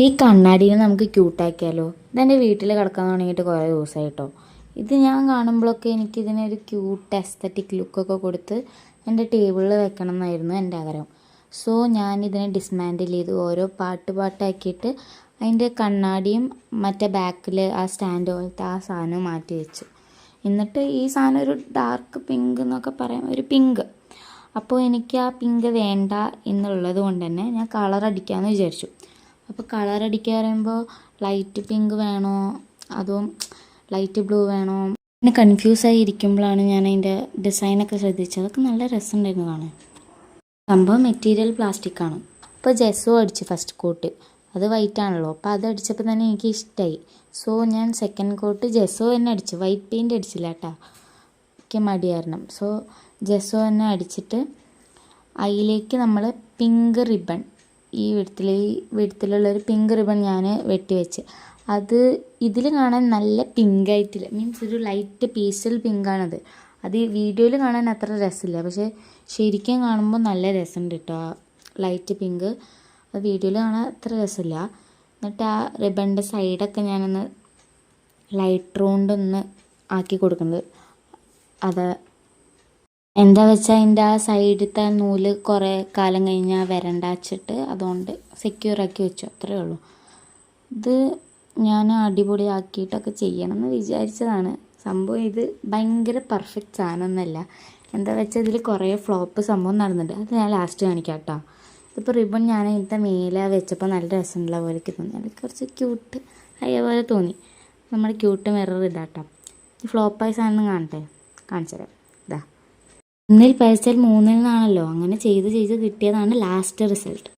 ഈ കണ്ണാടിനെ നമുക്ക് ക്യൂട്ടാക്കിയാലോ? ഇതെൻ്റെ വീട്ടിൽ കിടക്കാൻ തുടങ്ങിയിട്ട് കുറേ ദിവസമായി കേട്ടോ. ഇത് ഞാൻ കാണുമ്പോഴൊക്കെ എനിക്കിതിനൊരു ക്യൂട്ട് എസ്തറ്റിക് ലുക്കൊക്കെ കൊടുത്ത് എൻ്റെ ടേബിളിൽ വെക്കണം എന്നായിരുന്നു എൻ്റെ ആഗ്രഹം. സോ ഞാനിതിനെ ഡിസ്മാൻഡിൽ ചെയ്ത് ഓരോ പാട്ടാക്കിയിട്ട് അതിൻ്റെ കണ്ണാടിയും മറ്റേ ബാക്കിൽ ആ സ്റ്റാൻഡ് പോലത്തെ ആ സാധനവും മാറ്റി വെച്ചു. എന്നിട്ട് ഈ സാധനം ഒരു ഡാർക്ക് പിങ്ക് എന്നൊക്കെ പറയാം, ഒരു പിങ്ക്. അപ്പോൾ എനിക്ക് ആ പിങ്ക് വേണ്ട എന്നുള്ളത് കൊണ്ട് തന്നെ ഞാൻ കളർ അടിക്കാമെന്ന് വിചാരിച്ചു. അപ്പോൾ കളർ അടിക്കുക പറയുമ്പോൾ ലൈറ്റ് പിങ്ക് വേണോ അതോ ലൈറ്റ് ബ്ലൂ വേണോ പിന്നെ കൺഫ്യൂസായി ഇരിക്കുമ്പോഴാണ് ഞാൻ അതിൻ്റെ ഡിസൈനൊക്കെ ശ്രദ്ധിച്ചത്. അതൊക്കെ നല്ല രസമുണ്ടായിരുന്നു കാണാൻ. സംഭവം മെറ്റീരിയൽ പ്ലാസ്റ്റിക് ആണ്. അപ്പോൾ ജെസ്സോ അടിച്ച് ഫസ്റ്റ് കോട്ട്, അത് വൈറ്റ് ആണല്ലോ, അപ്പോൾ അത് അടിച്ചപ്പോൾ തന്നെ എനിക്ക് ഇഷ്ടമായി. സോ ഞാൻ സെക്കൻഡ് കോട്ട് ജെസ്സോ തന്നെ അടിച്ചു, വൈറ്റ് പെയിൻറ്റ് അടിച്ചില്ല കേട്ടോ, എനിക്ക് മടിയായിരുന്നു. സോ ജെസ്സോ തന്നെ അടിച്ചിട്ട് അതിലേക്ക് നമ്മൾ പിങ്ക് റിബൺ, ഈ വിടത്തിലുള്ളൊരു പിങ്ക് റിബൺ ഞാൻ വെട്ടിവെച്ച്. അത് ഇതിൽ കാണാൻ നല്ല പിങ്കായിട്ടില്ല, മീൻസ് ഒരു ലൈറ്റ് പേസ്റ്റൽ പിങ്കാണത്. അത് ഈ വീഡിയോയിൽ കാണാൻ അത്ര രസമില്ല, പക്ഷേ ശരിക്കും കാണുമ്പോൾ നല്ല രസമുണ്ട് കേട്ടോ. ആ ലൈറ്റ് പിങ്ക് അത് വീഡിയോയിൽ കാണാൻ അത്ര രസമില്ല. എന്നിട്ട് ആ റിബണിൻ്റെ സൈഡൊക്കെ ഞാനൊന്ന് ലൈറ്റ് റൗണ്ടൊന്ന് ആക്കി കൊടുക്കുന്നത്. അത് എന്താ വെച്ചാൽ അതിൻ്റെ ആ സൈഡിലത്തെ നൂല് കുറേ കാലം കഴിഞ്ഞാൽ വരണ്ടാച്ചിട്ട് അതുകൊണ്ട് സെക്യൂറാക്കി വെച്ചു, അത്രയേ ഉള്ളൂ. ഇത് ഞാൻ അടിപൊളിയാക്കിയിട്ടൊക്കെ ചെയ്യണമെന്ന് വിചാരിച്ചതാണ്. സംഭവം ഇത് ഭയങ്കര പെർഫെക്റ്റ് സാധനമൊന്നുമല്ല. എന്താ വെച്ചാൽ ഇതിൽ കുറേ ഫ്ലോപ്പ് സംഭവം നടന്നിട്ടുണ്ട്, അത് ഞാൻ ലാസ്റ്റ് കാണിക്കാം കേട്ടോ. ഇതിപ്പോൾ റിബൺ ഞാൻ ഇതിൻ്റെ മേലെ വെച്ചപ്പോൾ നല്ല രസമുള്ള പോലെ തോന്നി, അത് കുറച്ച് ക്യൂട്ട് ആയ പോലെ തോന്നി. നമ്മുടെ ക്യൂട്ട് മിറർ ഇതാട്ടോ. ഈ ഫ്ലോപ്പായ സാധനം കാണിച്ചു തരാം. ഇതാ, 1 ൽ 3 അങ്ങനെ ചെയ്ത് കിട്ടിയതാണ് ലാസ്റ്റ് റിസൾട്ട്.